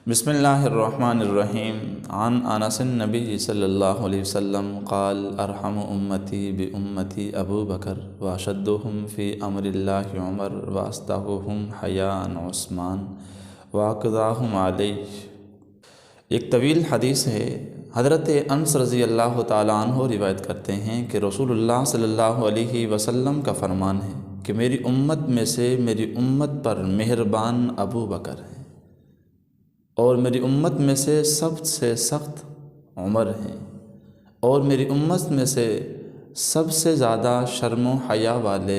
بسم اللہ الرحمن الرحیم عن انس النبی صلی اللہ علیہ وسلم قال ارحم امتی بامتی ابو بکر واشدہم فی امر اللہ عمر واصدقہم حیاء عثمان واقضاہم علیہ۔ ایک طویل حدیث ہے۔ حضرت انس رضی اللہ تعالیٰ عنہ روایت کرتے ہیں کہ رسول اللہ صلی اللہ علیہ وسلم کا فرمان ہے کہ میری امت میں سے میری امت پر مہربان ابو بکر ہیں، اور میری امت میں سے سب سے سخت عمر ہیں، اور میری امت میں سے سب سے زیادہ شرم و حیا والے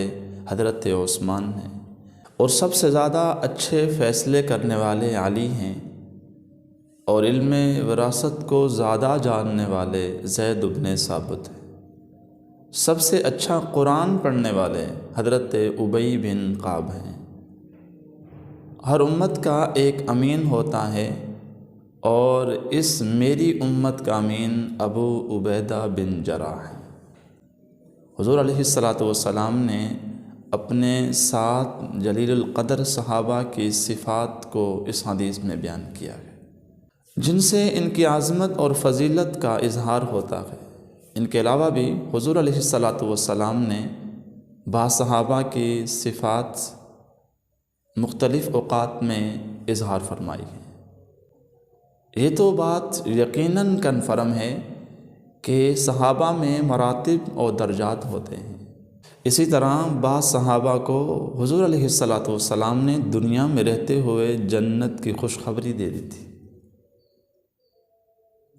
حضرت عثمان ہیں، اور سب سے زیادہ اچھے فیصلے کرنے والے علی ہیں، اور علم وراثت کو زیادہ جاننے والے زید بن ثابت ہیں، سب سے اچھا قرآن پڑھنے والے حضرت ابی بن کعب ہیں۔ ہر امت کا ایک امین ہوتا ہے، اور اس میری امت کا امین ابو عبیدہ بن جراح ہے۔ حضور علیہ السلام نے اپنے 7 جلیل القدر صحابہ کی صفات کو اس حدیث میں بیان کیا ہے، جن سے ان کی عظمت اور فضیلت کا اظہار ہوتا ہے۔ ان کے علاوہ بھی حضور علیہ السلام نے بعض صحابہ کی صفات مختلف اوقات میں اظہار فرمائی ہے۔ یہ تو بات یقیناً کنفرم ہے کہ صحابہ میں مراتب اور درجات ہوتے ہیں۔ اسی طرح بعض صحابہ کو حضور علیہ السلام نے دنیا میں رہتے ہوئے جنت کی خوشخبری دے دی تھی،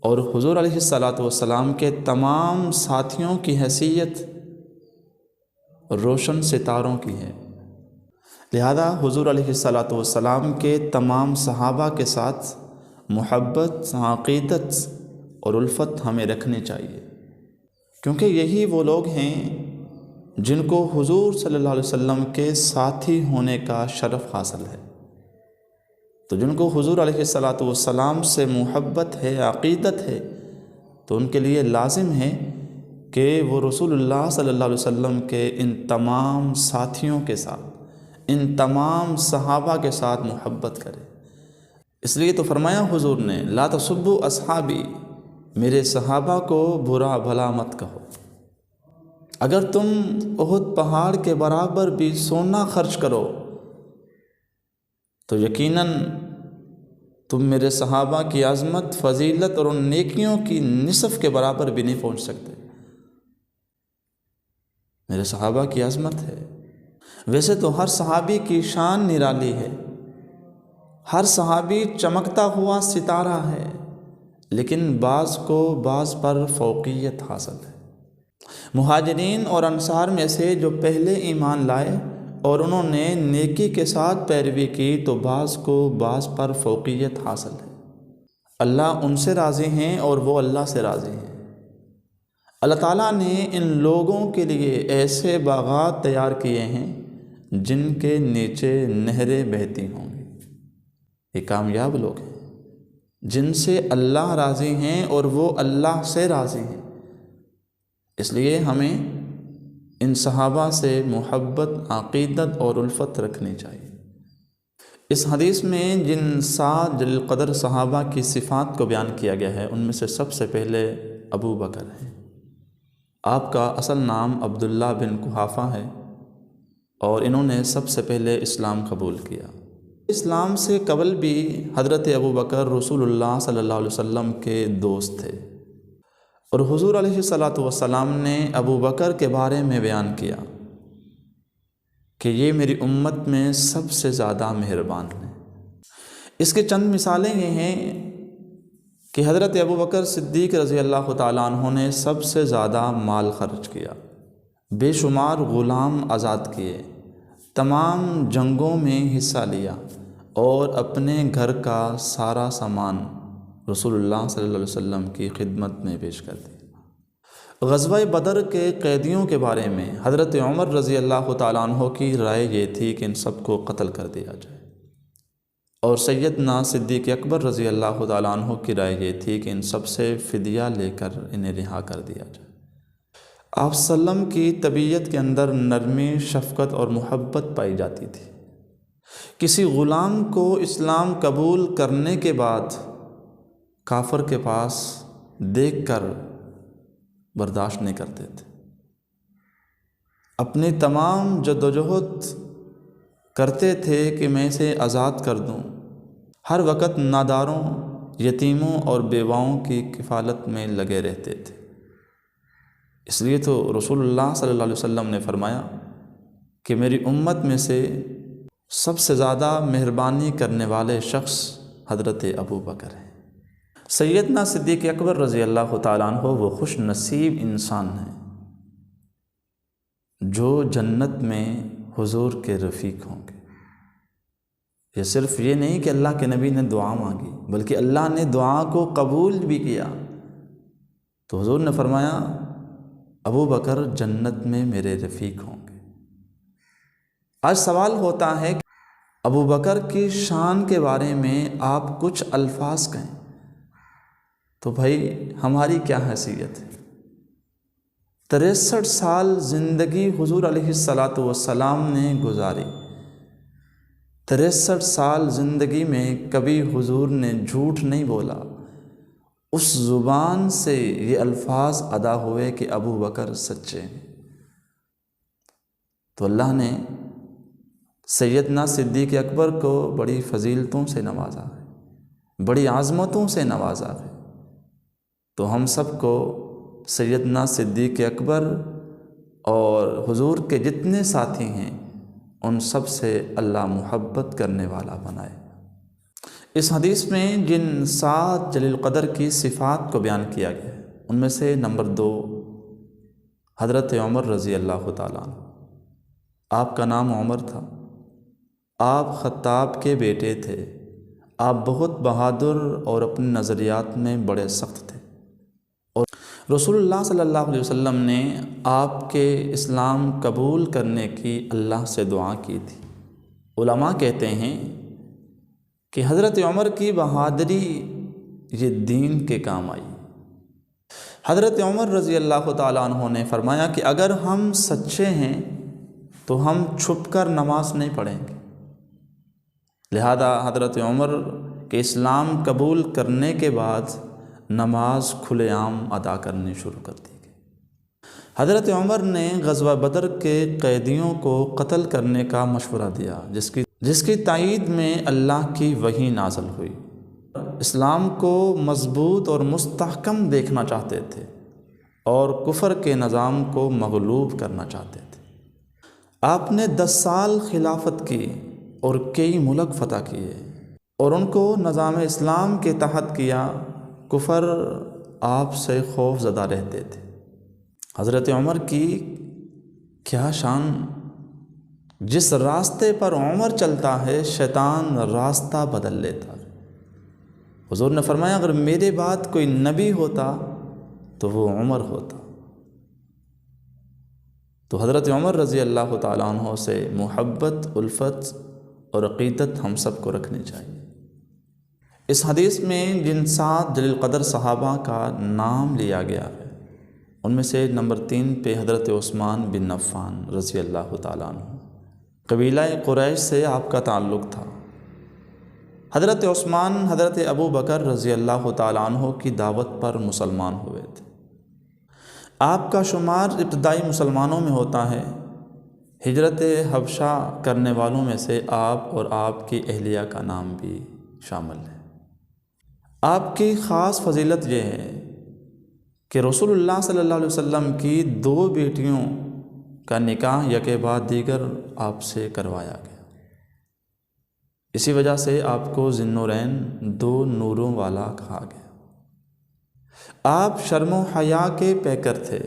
اور حضور علیہ السلام کے تمام ساتھیوں کی حیثیت روشن ستاروں کی ہے، لہذا حضور علیہ السلام کے تمام صحابہ کے ساتھ محبت، عقیدت اور الفت ہمیں رکھنی چاہیے، کیونکہ یہی وہ لوگ ہیں جن کو حضور صلی اللہ علیہ وسلم کے ساتھی ہونے کا شرف حاصل ہے۔ تو جن کو حضور علیہ السلام سے محبت ہے، عقیدت ہے، تو ان کے لیے لازم ہے کہ وہ رسول اللہ صلی اللہ علیہ وسلم کے ان تمام ساتھیوں کے ساتھ، ان تمام صحابہ کے ساتھ محبت کرے۔ اس لیے تو فرمایا حضور نے لا تسبوا اصحابی، میرے صحابہ کو برا بھلا مت کہو۔ اگر تم احد پہاڑ کے برابر بھی سونا خرچ کرو تو یقیناً تم میرے صحابہ کی عظمت، فضیلت اور ان نیکیوں کی نصف کے برابر بھی نہیں پہنچ سکتے۔ میرے صحابہ کی عظمت ہے۔ ویسے تو ہر صحابی کی شان نرالی ہے، ہر صحابی چمکتا ہوا ستارہ ہے، لیکن بعض کو بعض پر فوقیت حاصل ہے۔ مہاجرین اور انصار میں سے جو پہلے ایمان لائے اور انہوں نے نیکی کے ساتھ پیروی کی، تو بعض کو بعض پر فوقیت حاصل ہے۔ اللہ ان سے راضی ہیں اور وہ اللہ سے راضی ہیں۔ اللہ تعالیٰ نے ان لوگوں کے لیے ایسے باغات تیار کیے ہیں جن کے نیچے نہریں بہتی ہوں گی۔ یہ کامیاب لوگ ہیں جن سے اللہ راضی ہیں اور وہ اللہ سے راضی ہیں۔ اس لیے ہمیں ان صحابہ سے محبت، عقیدت اور الفت رکھنی چاہیے۔ اس حدیث میں جن 7 جلیل القدر صحابہ کی صفات کو بیان کیا گیا ہے، ان میں سے سب سے پہلے ابو بکر ہیں۔ آپ کا اصل نام عبداللہ بن قحافہ ہے، اور انہوں نے سب سے پہلے اسلام قبول کیا۔ اسلام سے قبل بھی حضرت ابو بکر رسول اللہ صلی اللہ علیہ وسلم کے دوست تھے، اور حضور علیہ السلام نے ابو بکر کے بارے میں بیان کیا کہ یہ میری امت میں سب سے زیادہ مہربان ہیں۔ اس کے چند مثالیں یہ ہیں کہ حضرت ابو بکر صدیق رضی اللہ تعالیٰ عنہ نے سب سے زیادہ مال خرچ کیا، بے شمار غلام آزاد کیے، تمام جنگوں میں حصہ لیا، اور اپنے گھر کا سارا سامان رسول اللہ صلی اللہ علیہ وسلم کی خدمت میں پیش کر دیا۔ غزوہ بدر کے قیدیوں کے بارے میں حضرت عمر رضی اللہ تعالیٰ عنہ کی رائے یہ تھی کہ ان سب کو قتل کر دیا جائے، اور سیدنا صدیق اکبر رضی اللہ تعالیٰ عنہ کی رائے یہ تھی کہ ان سب سے فدیہ لے کر انہیں رہا کر دیا جائے۔ آپ صلی اللہ علیہ وسلم کی طبیعت کے اندر نرمی، شفقت اور محبت پائی جاتی تھی، کسی غلام کو اسلام قبول کرنے کے بعد کافر کے پاس دیکھ کر برداشت نہیں کرتے تھے، اپنی تمام جدوجہد کرتے تھے کہ میں اسے آزاد کر دوں، ہر وقت ناداروں، یتیموں اور بیواؤں کی کفالت میں لگے رہتے تھے۔ اس لیے تو رسول اللہ صلی اللہ علیہ وسلم نے فرمایا کہ میری امت میں سے سب سے زیادہ مہربانی کرنے والے شخص حضرت ابو بکر ہیں۔ سیدنا صدیق اکبر رضی اللہ تعالیٰ عنہ وہ خوش نصیب انسان ہیں جو جنت میں حضور کے رفیق ہوں گے۔ یہ صرف یہ نہیں کہ اللہ کے نبی نے دعا مانگی، بلکہ اللہ نے دعا کو قبول بھی کیا۔ تو حضور نے فرمایا ابو بکر جنت میں میرے رفیق ہوں گے۔ آج سوال ہوتا ہے کہ ابو بکر کی شان کے بارے میں آپ کچھ الفاظ کہیں، تو بھائی ہماری کیا حیثیت ہے؟ 63 سال زندگی حضور علیہ الصلاۃ نے گزاری، 63 سال زندگی میں کبھی حضور نے جھوٹ نہیں بولا، اس زبان سے یہ الفاظ ادا ہوئے کہ ابو بکر سچے ہیں۔ تو اللہ نے سیدنا صدیق اکبر کو بڑی فضیلتوں سے نوازا ہے، بڑی عظمتوں سے نوازا ہے۔ تو ہم سب کو سیدنا صدیق اکبر اور حضور کے جتنے ساتھی ہیں ان سب سے اللہ محبت کرنے والا بنائے۔ اس حدیث میں جن 7 جلیل القدر کی صفات کو بیان کیا گیا ہے ان میں سے نمبر 2 حضرت عمر رضی اللہ تعالیٰ عنہ۔ آپ کا نام عمر تھا، آپ خطاب کے بیٹے تھے، آپ بہت بہادر اور اپنے نظریات میں بڑے سخت تھے، اور رسول اللہ صلی اللہ علیہ وسلم نے آپ کے اسلام قبول کرنے کی اللہ سے دعا کی تھی۔ علماء کہتے ہیں کہ حضرت عمر کی بہادری یہ دین کے کام آئی۔ حضرت عمر رضی اللہ تعالیٰ عنہ نے فرمایا کہ اگر ہم سچے ہیں تو ہم چھپ کر نماز نہیں پڑھیں گے، لہذا حضرت عمر کے اسلام قبول کرنے کے بعد نماز کھلے عام ادا کرنی شروع کر دی گئی۔ حضرت عمر نے غزوہ بدر کے قیدیوں کو قتل کرنے کا مشورہ دیا، جس کی تائید میں اللہ کی وحی نازل ہوئی۔ اسلام کو مضبوط اور مستحکم دیکھنا چاہتے تھے اور کفر کے نظام کو مغلوب کرنا چاہتے تھے۔ آپ نے 10 سال خلافت کی اور کئی ملک فتح کیے اور ان کو نظام اسلام کے تحت کیا۔ کفر آپ سے خوف زدہ رہتے تھے۔ حضرت عمر کی کیا شان! جس راستے پر عمر چلتا ہے شیطان راستہ بدل لیتا ہے۔ حضور نے فرمایا اگر میرے بعد کوئی نبی ہوتا تو وہ عمر ہوتا۔ تو حضرت عمر رضی اللہ تعالیٰ عنہ سے محبت، الفت اور عقیدت ہم سب کو رکھنی چاہیے۔ اس حدیث میں جن 7 جلیل القدر صحابہ کا نام لیا گیا ہے ان میں سے نمبر 3 پہ حضرت عثمان بن عفان رضی اللہ تعالیٰ عنہ، قبیلہ قریش سے آپ کا تعلق تھا۔ حضرت عثمان حضرت ابو بکر رضی اللہ تعالیٰ عنہ کی دعوت پر مسلمان ہوئے تھے۔ آپ کا شمار ابتدائی مسلمانوں میں ہوتا ہے۔ ہجرت حبشہ کرنے والوں میں سے آپ اور آپ کی اہلیہ کا نام بھی شامل ہے۔ آپ کی خاص فضیلت یہ ہے کہ رسول اللہ صلی اللہ علیہ وسلم کی 2 بیٹیوں کا نکاح یکے بعد دیگر آپ سے کروایا گیا۔ اسی وجہ سے آپ کو ذی النورین 2 نوروں والا کہا گیا۔ آپ شرم و حیا کے پیکر تھے۔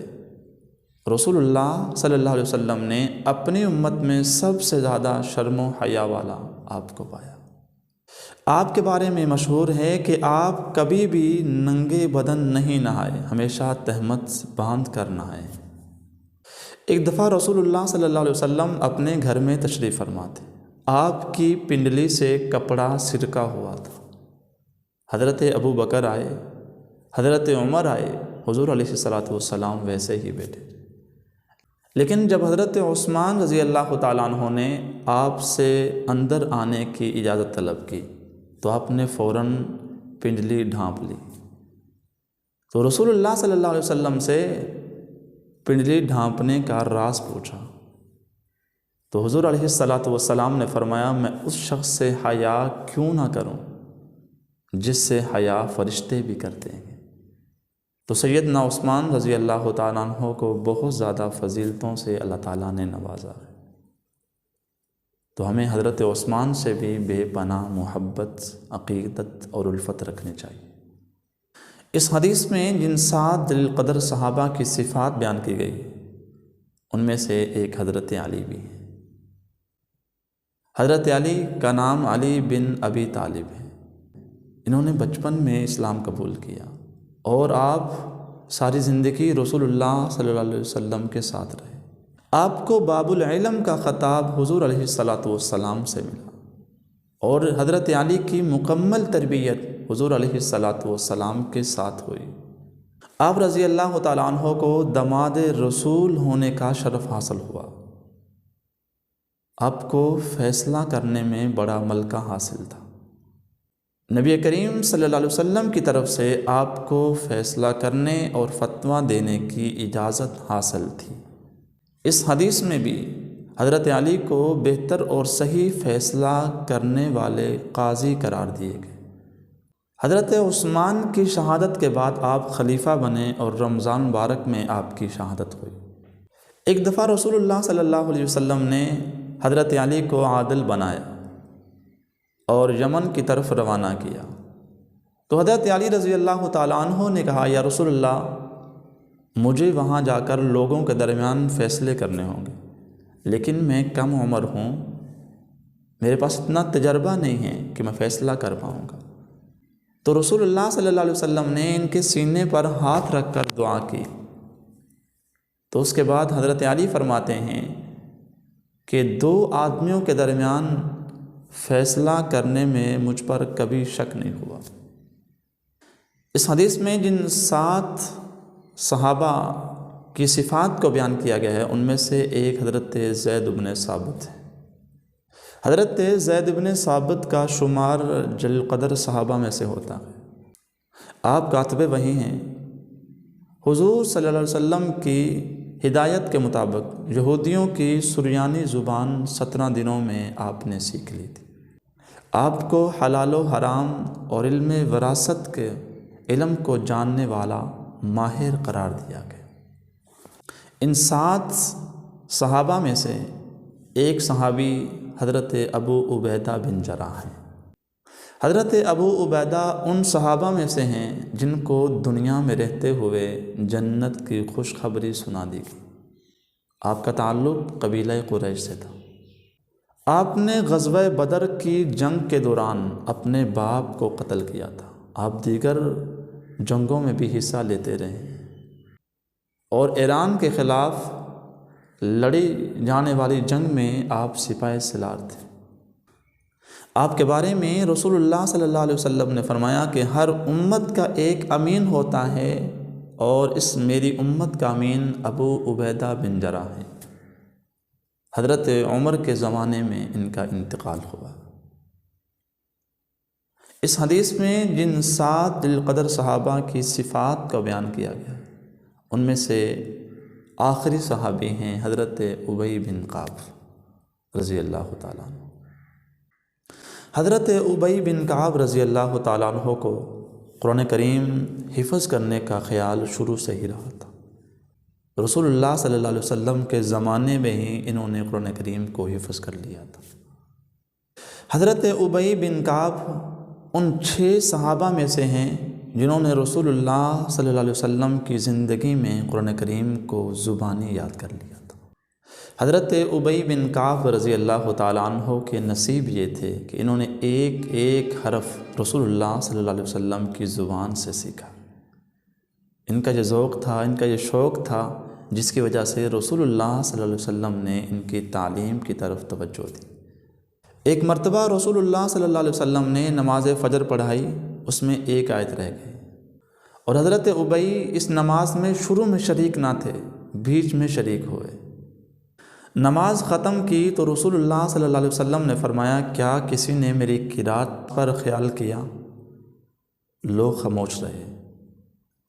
رسول اللہ صلی اللہ علیہ وسلم نے اپنی امت میں سب سے زیادہ شرم و حیا والا آپ کو پایا۔ آپ کے بارے میں مشہور ہے کہ آپ کبھی بھی ننگے بدن نہیں نہائے، ہمیشہ تہمت باندھ کر نہائے۔ ایک دفعہ رسول اللہ صلی اللہ علیہ وسلم اپنے گھر میں تشریف فرما تھے۔ آپ کی پنڈلی سے کپڑا سرکا ہوا تھا۔ حضرت ابو بکر آئے، حضرت عمر آئے، حضور علیہ الصلاۃ والسلام ویسے ہی بیٹھے۔ لیکن جب حضرت عثمان رضی اللہ تعالیٰ عنہ نے آپ سے اندر آنے کی اجازت طلب کی تو آپ نے فوراً پنڈلی ڈھانپ لی۔ تو رسول اللہ صلی اللہ علیہ وسلم سے پنڈلی ڈھانپنے کا راز پوچھا تو حضور علیہ السلام نے فرمایا، میں اس شخص سے حیا کیوں نہ کروں جس سے حیا فرشتے بھی کرتے ہیں۔ تو سیدنا عثمان رضی اللہ تعالیٰ عنہ کو بہت زیادہ فضیلتوں سے اللہ تعالیٰ نے نوازا ہے، تو ہمیں حضرت عثمان سے بھی بے پناہ محبت، عقیدت اور الفت رکھنی چاہیے۔ اس حدیث میں جن 7 جلیل القدر صحابہ کی صفات بیان کی گئی ان میں سے ایک حضرت علی بھی ہے۔ حضرت علی کا نام علی بن ابی طالب ہے۔ انہوں نے بچپن میں اسلام قبول کیا اور آپ ساری زندگی رسول اللہ صلی اللہ علیہ وسلم کے ساتھ رہے۔ آپ کو باب العلم کا خطاب حضور علیہ السلام سے ملا اور حضرت علی کی مکمل تربیت حضور علیہ السلام کے ساتھ ہوئی۔ آپ رضی اللہ تعالیٰ عنہ کو داماد رسول ہونے کا شرف حاصل ہوا۔ آپ کو فیصلہ کرنے میں بڑا ملکہ حاصل تھا۔ نبی کریم صلی اللہ علیہ وسلم کی طرف سے آپ کو فیصلہ کرنے اور فتویٰ دینے کی اجازت حاصل تھی۔ اس حدیث میں بھی حضرت علی کو بہتر اور صحیح فیصلہ کرنے والے قاضی قرار دیے گئے۔ حضرت عثمان کی شہادت کے بعد آپ خلیفہ بنے اور رمضان مبارک میں آپ کی شہادت ہوئی۔ ایک دفعہ رسول اللہ صلی اللہ علیہ وسلم نے حضرت علی کو عادل بنایا اور یمن کی طرف روانہ کیا تو حضرت علی رضی اللہ تعالیٰ عنہ نے کہا، یا رسول اللہ، مجھے وہاں جا کر لوگوں کے درمیان فیصلے کرنے ہوں گے، لیکن میں کم عمر ہوں، میرے پاس اتنا تجربہ نہیں ہے کہ میں فیصلہ کر پاؤں گا۔ تو رسول اللہ صلی اللہ علیہ وسلم نے ان کے سینے پر ہاتھ رکھ کر دعا کی۔ تو اس کے بعد حضرت علی فرماتے ہیں کہ 2 آدمیوں کے درمیان فیصلہ کرنے میں مجھ پر کبھی شک نہیں ہوا۔ اس حدیث میں جن 7 صحابہ کی صفات کو بیان کیا گیا ہے ان میں سے ایک حضرت زید بن ثابت ہے۔ حضرت زید بن ثابت کا شمار جلیل القدر صحابہ میں سے ہوتا ہے۔ آپ کاتب وحی ہیں۔ حضور صلی اللہ علیہ وسلم کی ہدایت کے مطابق یہودیوں کی سریانی زبان 17 دنوں میں آپ نے سیکھ لی تھی۔ آپ کو حلال و حرام اور علم وراثت کے علم کو جاننے والا ماہر قرار دیا گیا۔ ان 7 صحابہ میں سے ایک صحابی حضرت ابو عبیدہ بن جراح ہیں۔ حضرت ابو عبیدہ ان صحابہ میں سے ہیں جن کو دنیا میں رہتے ہوئے جنت کی خوشخبری سنا دی گئی۔ آپ کا تعلق قبیلہ قریش سے تھا۔ آپ نے غزوہ بدر کی جنگ کے دوران اپنے باپ کو قتل کیا تھا۔ آپ دیگر جنگوں میں بھی حصہ لیتے رہے اور ایران کے خلاف لڑی جانے والی جنگ میں آپ سپاہ سالار تھے۔ آپ کے بارے میں رسول اللہ صلی اللہ علیہ وسلم نے فرمایا کہ ہر امت کا ایک امین ہوتا ہے اور اس میری امت کا امین ابو عبیدہ بن جراح ہے۔ حضرت عمر کے زمانے میں ان کا انتقال ہوا۔ اس حدیث میں جن 7 جلیل القدر صحابہ کی صفات کا بیان کیا گیا ان میں سے آخری صحابی ہیں حضرت ابی بن کعب رضی اللہ تعالیٰ عنہ۔ حضرت ابی بن کعب رضی اللہ تعالیٰ عنہ کو قرآن کریم حفظ کرنے کا خیال شروع سے ہی رہا تھا۔ رسول اللہ صلی اللہ علیہ وسلم کے زمانے میں ہی انہوں نے قرآن کریم کو حفظ کر لیا تھا۔ حضرت ابی بن کعب ان 6 صحابہ میں سے ہیں جنہوں نے رسول اللہ صلی اللہ علیہ وسلم کی زندگی میں قرآن کریم کو زبانی یاد کر لیا تھا۔ حضرت ابی بن کعب رضی اللہ تعالیٰ عنہ کے نصیب یہ تھے کہ انہوں نے ایک ایک حرف رسول اللہ صلی اللہ علیہ وسلم کی زبان سے سیکھا۔ ان کا یہ ذوق تھا، ان کا یہ شوق تھا جس کی وجہ سے رسول اللہ صلی اللہ علیہ وسلم نے ان کی تعلیم کی طرف توجہ دی۔ ایک مرتبہ رسول اللہ صلی اللہ علیہ وسلم نے نماز فجر پڑھائی، اس میں ایک آیت رہ گئی اور حضرت ابی اس نماز میں شروع میں شریک نہ تھے، بیچ میں شریک ہوئے نماز ختم کی تو رسول اللہ صلی اللہ علیہ وسلم نے فرمایا کیا کسی نے میری قرات پر خیال کیا؟ لوگ خاموش رہے۔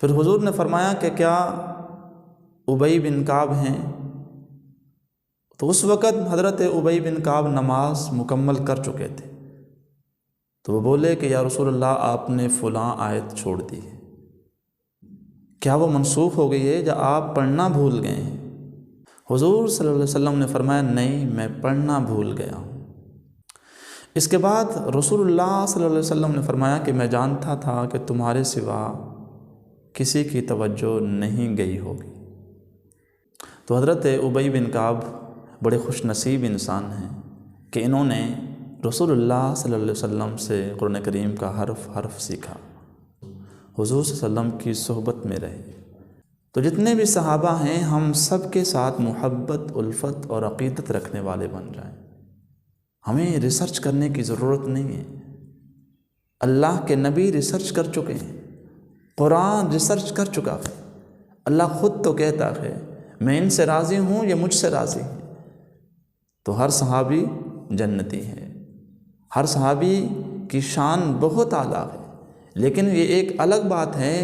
پھر حضور نے فرمایا کہ کیا ابی بن کعب ہیں؟ تو اس وقت حضرت ابی بن کعب نماز مکمل کر چکے تھے، تو وہ بولے کہ یا رسول اللہ آپ نے فلاں آیت چھوڑ دی ہے، کیا وہ منسوخ ہو گئی ہے یا آپ پڑھنا بھول گئے ہیں؟ حضور صلی اللہ علیہ وسلم نے فرمایا نہیں، میں پڑھنا بھول گیا ہوں۔ اس کے بعد رسول اللہ صلی اللہ علیہ وسلم نے فرمایا کہ میں جانتا تھا کہ تمہارے سوا کسی کی توجہ نہیں گئی ہوگی۔ تو حضرت ابی بن کعب بڑے خوش نصیب انسان ہیں کہ انہوں نے رسول اللہ صلی اللہ علیہ وسلم سے قرآن کریم کا حرف حرف سیکھا، حضور صلی اللہ علیہ وسلم کی صحبت میں رہے۔ تو جتنے بھی صحابہ ہیں ہم سب کے ساتھ محبت، الفت اور عقیدت رکھنے والے بن جائیں۔ ہمیں ریسرچ کرنے کی ضرورت نہیں ہے، اللہ کے نبی ریسرچ کر چکے ہیں، قرآن ریسرچ کر چکا ہے۔ اللہ خود تو کہتا ہے میں ان سے راضی ہوں، یہ مجھ سے راضی ہیں۔ تو ہر صحابی جنتی ہے، ہر صحابی کی شان بہت اعلیٰ ہے، لیکن یہ ایک الگ بات ہے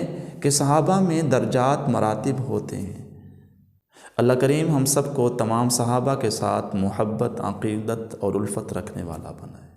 کہ صحابہ میں درجات مراتب ہوتے ہیں۔ اللہ کریم ہم سب کو تمام صحابہ کے ساتھ محبت، عقیدت اور الفت رکھنے والا بنائے۔